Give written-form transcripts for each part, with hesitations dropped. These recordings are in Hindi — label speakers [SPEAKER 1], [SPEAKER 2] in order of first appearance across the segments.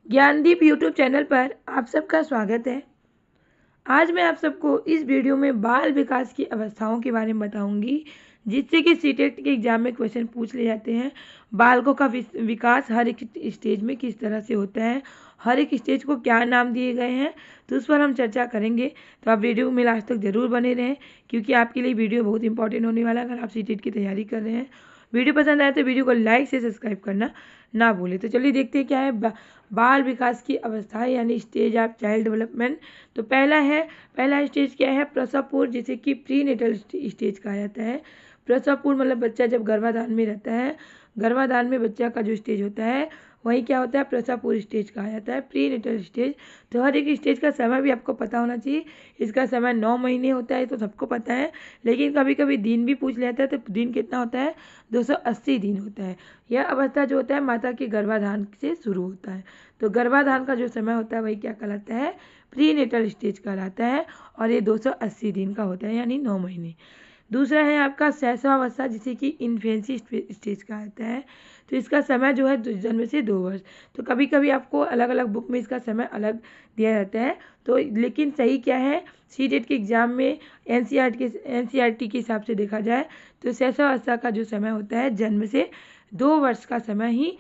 [SPEAKER 1] ज्ञानदीप यूट्यूब चैनल पर आप सबका स्वागत है। आज मैं आप सबको इस वीडियो में बाल विकास की अवस्थाओं के बारे में बताऊंगी, जिससे कि सीटेट के एग्जाम में क्वेश्चन पूछ ले जाते हैं। बालकों का विकास हर एक स्टेज में किस तरह से होता है, हर एक स्टेज को क्या नाम दिए गए हैं, तो उस पर हम चर्चा करेंगे। तो आप वीडियो में लास्ट तक ज़रूर बने रहें, क्योंकि आपके लिए वीडियो बहुत इंपॉर्टेंट होने वाला है अगर आप सीटेट की तैयारी कर रहे हैं। वीडियो पसंद आए तो वीडियो को लाइक से सब्सक्राइब करना ना भूलें। तो चलिए देखते हैं क्या है बाल विकास की अवस्था यानी स्टेज ऑफ चाइल्ड डेवलपमेंट। तो पहला स्टेज क्या है? प्रसव पूर्व, जिसे कि प्री नेटल स्टेज कहा जाता है। प्रसव पूर्व मतलब बच्चा जब गर्भाधान में रहता है, गर्भाधान में बच्चा का जो स्टेज होता है वही क्या होता है? प्रसव पूर्व स्टेज कहा जाता है, प्री नेटल स्टेज। तो हर एक स्टेज का समय भी आपको पता होना चाहिए। इसका समय 9 महीने होता है, तो सबको पता है, लेकिन कभी कभी दिन भी पूछ लेता है। तो दिन कितना होता है? 280 दिन होता है। यह अवस्था जो होता है माता के गर्भाधान से शुरू होता है। तो गर्भाधान का जो समय होता है वही क्या कहलाता है? प्री नेटल स्टेज कहलाता है, और ये 280 दिन का होता है, यानी 9 महीने। दूसरा है आपका शैशवावस्था, जिसे कि इन्फेंसी स्टेज कहा जाता है। तो इसका समय जो है जन्म से 2 वर्ष। तो कभी कभी आपको अलग अलग बुक में इसका समय अलग दिया जाता है, तो लेकिन सही क्या है? सीटेट के एग्जाम में एनसीईआरटी के हिसाब से देखा जाए तो शैशवावस्था का जो समय होता है जन्म से 2 वर्ष का समय ही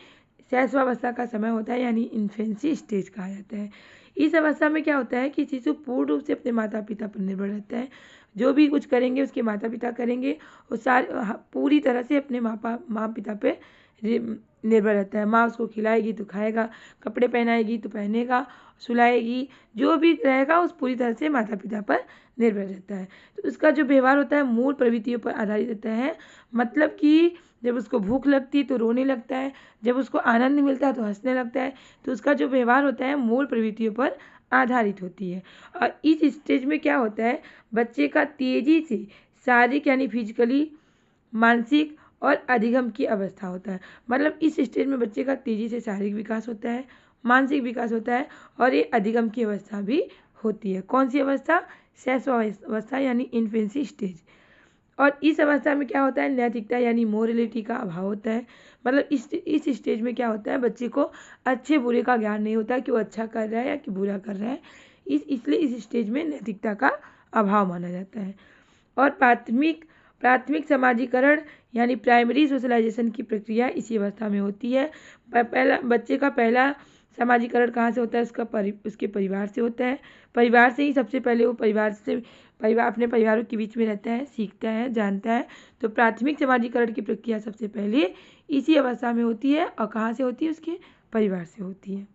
[SPEAKER 1] शैशवावस्था का समय होता है, यानी इन्फेंसी स्टेज कहा जाता है। इस अवस्था में क्या होता है कि शिशु पूर्ण रूप से अपने माता पिता पर निर्भर रहता है। जो भी कुछ करेंगे उसके माता पिता करेंगे, और पूरी तरह से अपने माँ पिता पे निर्भर रहता है। माँ उसको खिलाएगी तो खाएगा, कपड़े पहनाएगी तो पहनेगा, सुलाएगी, जो भी रहेगा उस पूरी तरह से माता पिता पर निर्भर रहता है। तो उसका जो व्यवहार होता है मूल प्रवृत्तियों पर आधारित रहता है। मतलब कि जब उसको भूख लगती है तो रोने लगता है, जब उसको आनंद मिलता है तो हंसने लगता है। तो उसका जो व्यवहार होता है मूल प्रवृत्तियों पर आधारित होती है। और इस स्टेज में क्या होता है? बच्चे का तेजी से शारीरिक यानी फिजिकली, मानसिक और अधिगम की अवस्था होता है। मतलब इस स्टेज में बच्चे का तेजी से शारीरिक विकास होता है, मानसिक विकास होता है, और ये अधिगम की अवस्था भी होती है। कौन सी अवस्था? शैशवावस्था यानी इन्फेंसी स्टेज। और इस अवस्था में क्या होता है? नैतिकता यानी मोरलिटी का अभाव होता है। मतलब इस स्टेज में क्या होता है? बच्चे को अच्छे बुरे का ज्ञान नहीं होता कि वो अच्छा कर रहा है या कि बुरा कर रहा है। इसलिए इस स्टेज में नैतिकता का अभाव माना जाता है। और प्राथमिक प्राथमिक समाजीकरण यानी प्राइमरी सोशलाइजेशन की प्रक्रिया इसी अवस्था में होती है। पहला बच्चे का पहला समाजीकरण कहाँ से होता है? उसके परिवार से होता है। परिवार से ही सबसे पहले वो अपने परिवारों के बीच में रहता है, सीखता है, जानता है। तो प्राथमिक समाजीकरण की प्रक्रिया सबसे पहले इसी अवस्था में होती है, और कहाँ से होती है? उसके परिवार से होती है।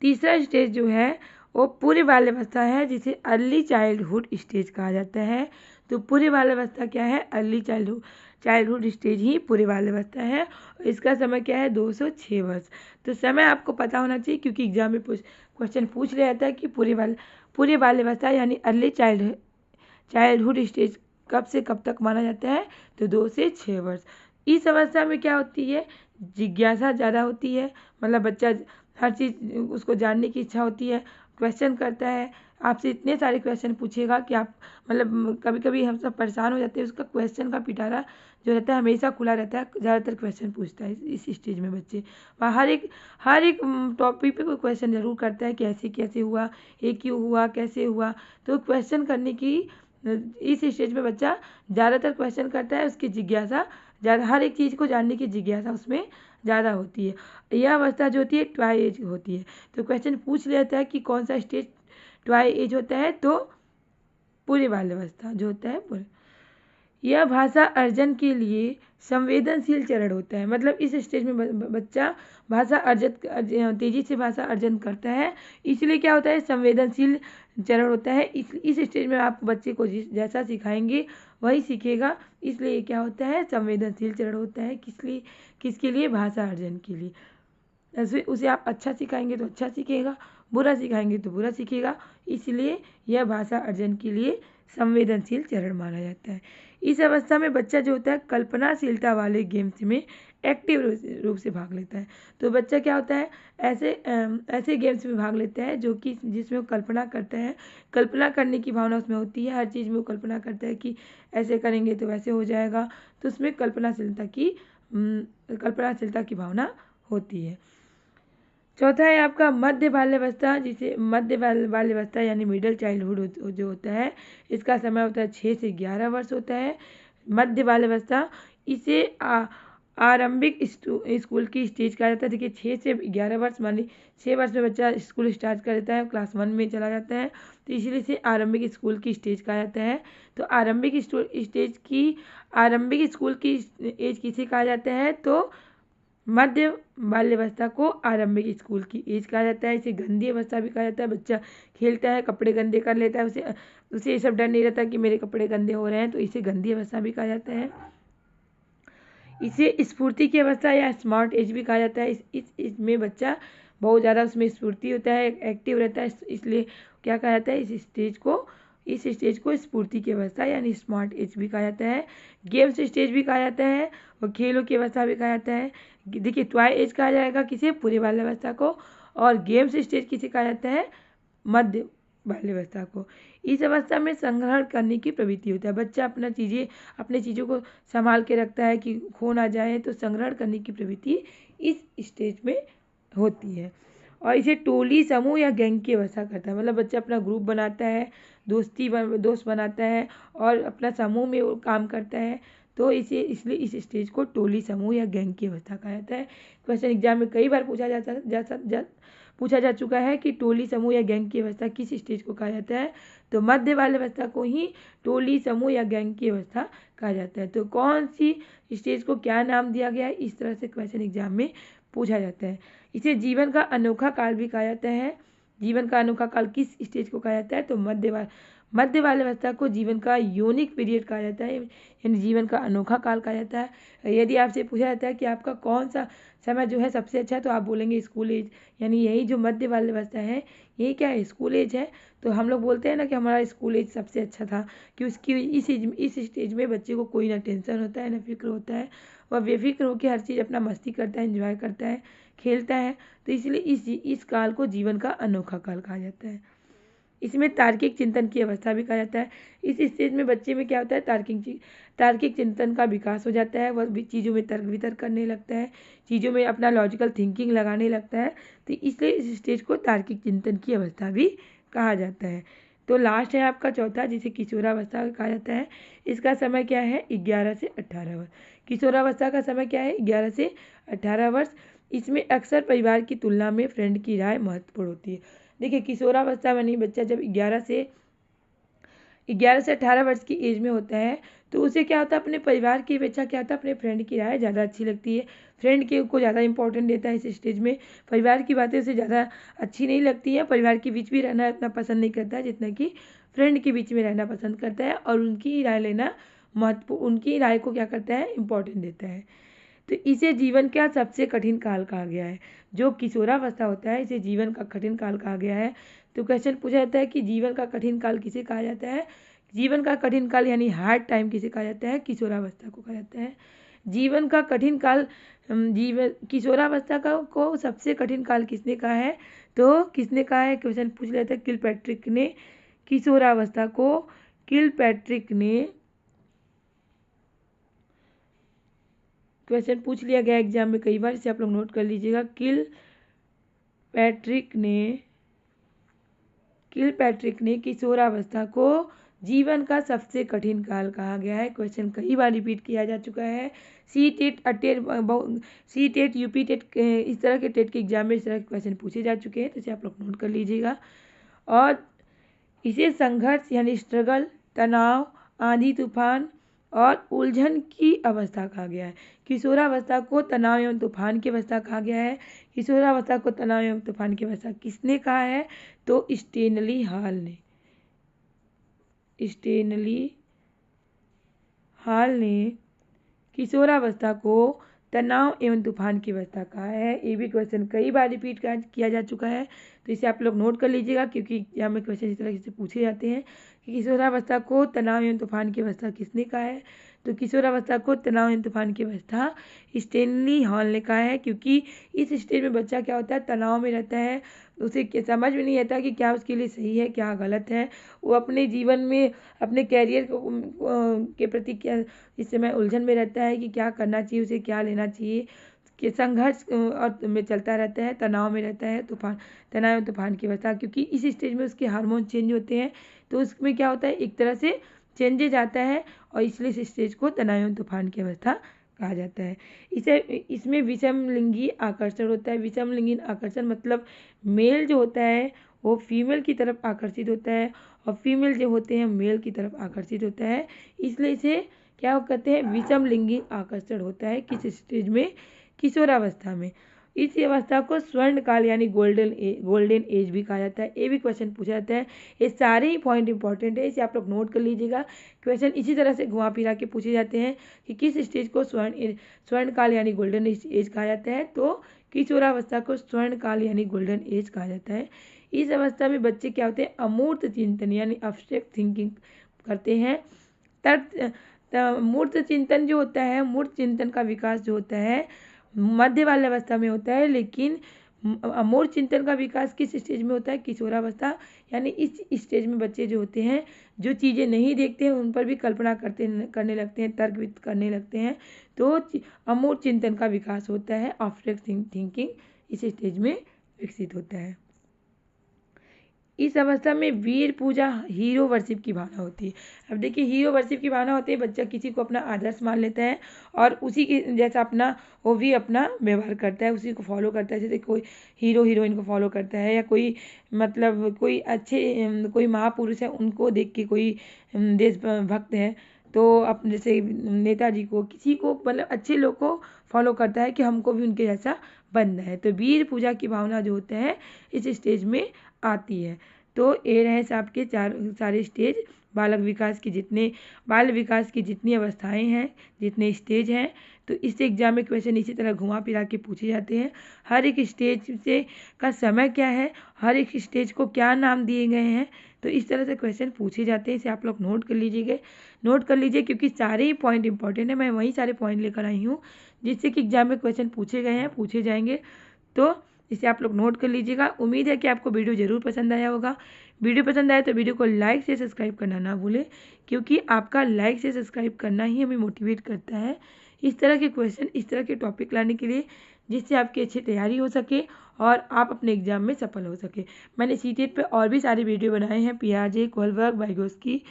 [SPEAKER 1] तीसरा स्टेज जो है वो पूर्व बाल्यावस्था है, जिसे अर्ली चाइल्डहुड स्टेज कहा जाता है। तो पूर्व बाल्यावस्था क्या है? अर्ली चाइल्डहुड स्टेज ही पूर्व बाल्यावस्था है। और इसका समय क्या है? 206 वर्ष। तो समय आपको पता होना चाहिए, क्योंकि एग्जाम में क्वेश्चन पूछ लिया जाता है कि पूर्व बाल्यावस्था यानी अर्ली चाइल्डहुड स्टेज कब से कब तक माना जाता है? तो 2 से 6 वर्ष। इस अवस्था में क्या होती है? जिज्ञासा ज़्यादा होती है। मतलब बच्चा हर चीज़ उसको जानने की इच्छा होती है, क्वेश्चन करता है, आपसे इतने सारे क्वेश्चन पूछेगा कि आप मतलब कभी कभी हम सब परेशान हो जाते हैं। उसका क्वेश्चन का पिटारा जो रहता है हमेशा खुला रहता है, ज़्यादातर क्वेश्चन पूछता है इस स्टेज में बच्चे। वह हर एक टॉपिक पे कोई क्वेश्चन ज़रूर करता है, कैसे कैसे हुआ, ये क्यों हुआ, कैसे हुआ। तो क्वेश्चन करने की इस स्टेज में बच्चा ज़्यादातर क्वेश्चन करता है। उसकी जिज्ञासा ज़्यादा, हर एक चीज़ को जानने की जिज्ञासा उसमें ज़्यादा होती है। यह अवस्था जो होती है ट्वाई एज होती है। तो क्वेश्चन पूछ लेता है कि कौन सा स्टेज ट्वाई एज होता है? तो पूर्व बाल्यावस्था जो होता है पूरे। यह भाषा अर्जन के लिए संवेदनशील चरण होता है। मतलब इस स्टेज में बच्चा भाषा तेजी से भाषा अर्जन करता है, इसलिए क्या होता है? संवेदनशील चरण होता है। इस स्टेज में आप बच्चे को जैसा सिखाएंगे वही सीखेगा, इसलिए ये क्या होता है? संवेदनशील चरण होता है। किसके लिए? भाषा अर्जन के लिए। ऐसे उसे आप अच्छा सिखाएंगे तो अच्छा सीखेगा, बुरा सिखाएंगे तो बुरा सीखेगा, इसलिए यह भाषा अर्जन के लिए संवेदनशील चरण माना जाता है। इस अवस्था में बच्चा जो होता है कल्पनाशीलता वाले गेम्स में एक्टिव रूप से भाग लेता है। तो बच्चा क्या होता है? ऐसे गेम्स में भाग लेता है जो कि जिसमें वो कल्पना करता है, कल्पना करने की भावना उसमें होती है। हर चीज़ में वो कल्पना करता है कि ऐसे करेंगे तो वैसे हो जाएगा। तो उसमें कल्पनाशीलता की भावना होती है। चौथा है आपका मध्य बाल्यावस्था, जिसे मध्य बाल्यावस्था यानी मिडिल चाइल्डहुड जो होता है, इसका समय होता है 6 से 11 वर्ष होता है मध्य बाल्यावस्था। इसे आरंभिक स्कूल की स्टेज कहा जाता है। देखिए 6 से 11 वर्ष, मान ली 6 वर्ष में बच्चा स्कूल स्टार्ट कर देता है, क्लास 1 में चला जाता है, तो इसलिए इसे आरंभिक स्कूल की स्टेज कहा जाता है। तो आरंभिक स्कूल की एज किसे कहा जाता है, तो मध्य बाल्यावस्था को आरंभिक स्कूल की एज कहा जाता है। इसे गंदी अवस्था भी कहा जाता है। बच्चा खेलता है, कपड़े गंदे कर लेता है, उसे ये सब डर नहीं रहता कि मेरे कपड़े गंदे हो रहे हैं, तो इसे गंदी अवस्था भी कहा जाता है। इसे स्फूर्ति की अवस्था या स्मार्ट एज भी कहा जाता है। इसमें बच्चा बहुत ज़्यादा उसमें स्फूर्ति होता है, एक्टिव रहता है, इसलिए क्या कहा जाता है, इस स्टेज को स्फूर्ति की अवस्था यानी स्मार्ट एज भी कहा जाता है। गेम्स स्टेज भी कहा जाता है और खेलों की अवस्था भी कहा जाता है। देखिए टॉय एज कहा जाएगा किसे, पूरे बाल्यावस्था को, और गेम्स स्टेज किसे कहा जाता है, मध्य बाल्यावस्था को। इस अवस्था में संग्रहण करने की प्रवृत्ति होता है। बच्चा अपने चीज़ों को संभाल के रखता है कि खो ना जाए, तो संग्रहण करने की प्रवृत्ति इस स्टेज में होती है। और इसे टोली, समूह या गैंग की अवस्था करता है। मतलब बच्चा अपना ग्रुप बनाता है, दोस्त बनाता है और अपना समूह में वो काम करता है, तो इसलिए इस स्टेज को टोली, समूह या गैंग की अवस्था कहा जाता है। क्वेश्चन एग्जाम में कई बार पूछा जा चुका है कि टोली, समूह या गैंग की अवस्था किस स्टेज को कहा जाता है, तो मध्य बाल्यावस्था को ही टोली, समूह या गैंग की अवस्था कहा जाता है। तो कौन सी स्टेज को क्या नाम दिया गया है, इस तरह से क्वेश्चन एग्जाम में पूछा जाता है। इसे जीवन का अनोखा काल भी कहा जाता है। जीवन का अनोखा काल किस स्टेज को कहा जाता है, तो मध्य बाल्यावस्था को जीवन का यूनिक पीरियड कहा जाता है, यानी जीवन का अनोखा काल कहा जाता है। यदि आपसे पूछा जाता है कि आपका कौन सा समय जो है सबसे अच्छा है, तो आप बोलेंगे स्कूल एज, यानी यही जो मध्य बाल्यावस्था है यही क्या है, स्कूल एज है। तो हम लोग बोलते हैं ना कि हमारा स्कूल एज सबसे अच्छा था, कि उसकी इस स्टेज में बच्चे को कोई ना टेंशन होता है, ना फिक्र होता है, वह बेफिक्र होकर हर चीज़ अपना मस्ती करता है, एंजॉय करता है, खेलता है। तो इसलिए इस काल को जीवन का अनोखा काल कहा जाता है। इसमें तार्किक चिंतन की अवस्था भी कहा जाता है। इस स्टेज में बच्चे में क्या होता है, तार्किक चिंतन का विकास हो जाता है। वह चीज़ों में तर्क वितर्क करने लगता है, चीज़ों में अपना लॉजिकल थिंकिंग लगाने लगता है। तो इसलिए इस स्टेज को तार्किक चिंतन की अवस्था भी कहा जाता है। तो लास्ट है आपका चौथा, जिसे किशोरावस्था कहा जाता है। इसका समय क्या है, 11 से 18 वर्ष। किशोरावस्था का समय क्या है, 11 से 18 वर्ष। इसमें अक्सर परिवार की तुलना में फ्रेंड की राय महत्वपूर्ण होती है। देखिए किशोरावस्था में नहीं, बच्चा जब 11 से 18 वर्ष की एज में होता है, तो उसे क्या होता है, अपने परिवार की अपेक्षा क्या होता है, अपने फ्रेंड की राय ज़्यादा अच्छी लगती है। फ्रेंड के को ज़्यादा इंपॉर्टेंट देता है इस स्टेज में। परिवार की बातें उसे ज़्यादा अच्छी नहीं लगती है, परिवार के बीच भी रहना इतना पसंद नहीं करता है जितना कि फ्रेंड के बीच में रहना पसंद करता है, और उनकी राय लेना उनकी राय को क्या करता है, इम्पोर्टेंट देता है। तो इसे जीवन का सबसे कठिन काल कहा गया है। जो किशोरावस्था होता है इसे जीवन का कठिन काल कहा गया है। तो क्वेश्चन पूछा जाता है कि जीवन का कठिन काल किसे कहा जाता है, जीवन का कठिन काल यानी हार्ड टाइम किसे कहा जाता है, किशोरावस्था को कहा जाता है। जीवन का कठिन काल किशोरावस्था को सबसे कठिन काल किसने कहा है, तो किसने कहा है, क्वेश्चन पूछ लेते हैं, किलपैट्रिक ने किशोरावस्था को क्वेश्चन पूछ लिया गया एग्जाम में कई बार, इसे आप लोग नोट कर लीजिएगा। किलपैट्रिक ने किशोरावस्था को जीवन का सबसे कठिन काल कहा गया है। क्वेश्चन कई बार रिपीट किया जा चुका है। सी टेट, यूपी टेट, इस तरह के टेट के एग्जाम में इस तरह के क्वेश्चन पूछे जा चुके हैं, तो इसे आप लोग नोट कर लीजिएगा। और इसे संघर्ष यानी स्ट्रगल, तनाव, आंधी तूफान और उलझन की अवस्था कहा गया है। किशोरावस्था को तनाव एवं तूफान की अवस्था कहा गया है। किशोरावस्था को तनाव एवं तूफान की अवस्था किसने कहा है, तो स्टेनली हॉल ने किशोरावस्था को तनाव एवं तूफान की अवस्था कहा है। ये भी क्वेश्चन कई बार रिपीट किया जा चुका है, तो इसे आप लोग नोट कर लीजिएगा, क्योंकि एग्जाम में क्वेश्चन इस तरह से पूछे जाते हैं कि किशोरावस्था को तनाव एवं तूफान की अवस्था किसने कहा है, तो किशोरावस्था को तनाव एवं तूफान की अवस्था स्टेनली हॉल ने कहा है। क्योंकि इस स्टेज में बच्चा क्या होता है, तनाव में रहता है, उसे समझ में नहीं आता कि क्या उसके लिए सही है क्या गलत है। वो अपने जीवन में अपने कैरियर के प्रति क्या इस समय उलझन में रहता है कि क्या करना चाहिए, उसे क्या लेना चाहिए, कि संघर्ष और में चलता रहता है, तनाव में रहता है, तनाव एवं तूफान की अवस्था, क्योंकि इस स्टेज में उसके हार्मोन चेंज होते हैं। तो उसमें क्या होता है, एक तरह से चेंजेज आता है और इसलिए इस स्टेज को तनाव एवं तूफान की अवस्था कहा जाता है। इसमें विषम लिंगी आकर्षण होता है। विषम लिंगी आकर्षण मतलब मेल जो होता है वो फीमेल की तरफ आकर्षित होता है और फीमेल जो होते हैं मेल की तरफ आकर्षित होता है, इसलिए इसे क्या कहते हैं, विषम लिंगी आकर्षण होता है किस स्टेज में, किशोरावस्था में। इस अवस्था को स्वर्ण काल यानी गोल्डन एज भी कहा जाता है। ये भी क्वेश्चन पूछा जाता है। ये सारे ही पॉइंट इंपॉर्टेंट है, इसे आप लोग नोट कर लीजिएगा। क्वेश्चन इसी तरह से घुमा फिरा के पूछे जाते हैं कि किस स्टेज को स्वर्ण काल यानी गोल्डन एज कहा जाता है, तो किशोरावस्था को स्वर्ण काल यानी गोल्डन एज कहा जाता है। इस अवस्था में बच्चे क्या होते हैं, अमूर्त चिंतन यानी अब्स्ट्रैक्ट थिंकिंग करते हैं। मूर्त चिंतन जो होता है, मूर्त चिंतन का विकास जो होता है मध्य वाली अवस्था में होता है, लेकिन अमूर्त चिंतन का विकास किस स्टेज में होता है, किशोरावस्था। यानी इस स्टेज में बच्चे जो होते हैं जो चीज़ें नहीं देखते हैं उन पर भी कल्पना करने लगते हैं, तर्क करने लगते हैं। तो अमूर्त चिंतन का विकास होता है, अब्स्ट्रैक्ट थिंकिंग इस स्टेज में विकसित होता है। इस अवस्था में वीर पूजा, हीरो वर्शिप की भावना होती है। अब देखिए, हीरो वर्शिप की भावना होती है, बच्चा किसी को अपना आदर्श मान लेता है और उसी के जैसा वो भी अपना व्यवहार करता है, उसी को फॉलो करता है। जैसे कोई हीरो हीरोइन को फॉलो करता है, या कोई मतलब कोई अच्छे कोई महापुरुष है उनको देख के कोई देशभक्त है तो जैसे नेताजी को, किसी को मतलब अच्छे लोग को फॉलो करता है कि हमको भी उनके जैसा बनना है। तो वीर पूजा की भावना जो होता है इस स्टेज में आती है। तो ये रहे आपके सारे स्टेज, बाल विकास की जितनी अवस्थाएं हैं, जितने स्टेज हैं। तो इस एग्जाम में क्वेश्चन इसी तरह घुमा फिरा के पूछे जाते हैं। हर एक स्टेज से का समय क्या है, हर एक स्टेज को क्या नाम दिए गए हैं, तो इस तरह से क्वेश्चन पूछे जाते हैं। इसे आप लोग नोट कर लीजिए क्योंकि सारे ही पॉइंट इंपॉर्टेंट है। मैं वही सारे पॉइंट लेकर आई हूँ जिससे कि एग्जाम में क्वेश्चन पूछे गए हैं, पूछे जाएंगे। तो इसे आप लोग नोट कर लीजिएगा। उम्मीद है कि आपको वीडियो ज़रूर पसंद आया होगा। वीडियो पसंद आए तो वीडियो को लाइक से सब्सक्राइब करना ना भूलें, क्योंकि आपका लाइक से सब्सक्राइब करना ही हमें मोटिवेट करता है इस तरह के क्वेश्चन, इस तरह के टॉपिक लाने के लिए, जिससे आपकी अच्छी तैयारी हो सके और आप अपने एग्जाम में सफल हो सके। मैंने सीटेट पे और भी सारे वीडियो बनाए हैं, पियाजे, कोलबर्ग, वाइगोस्की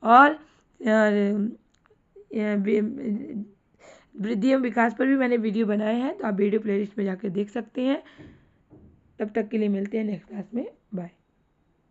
[SPEAKER 1] और वृद्धि एवं विकास पर भी मैंने वीडियो बनाए हैं, तो आप वीडियो प्लेलिस्ट में जाकर देख सकते हैं। तब तक के लिए मिलते हैं नेक्स्ट क्लास में। बाय।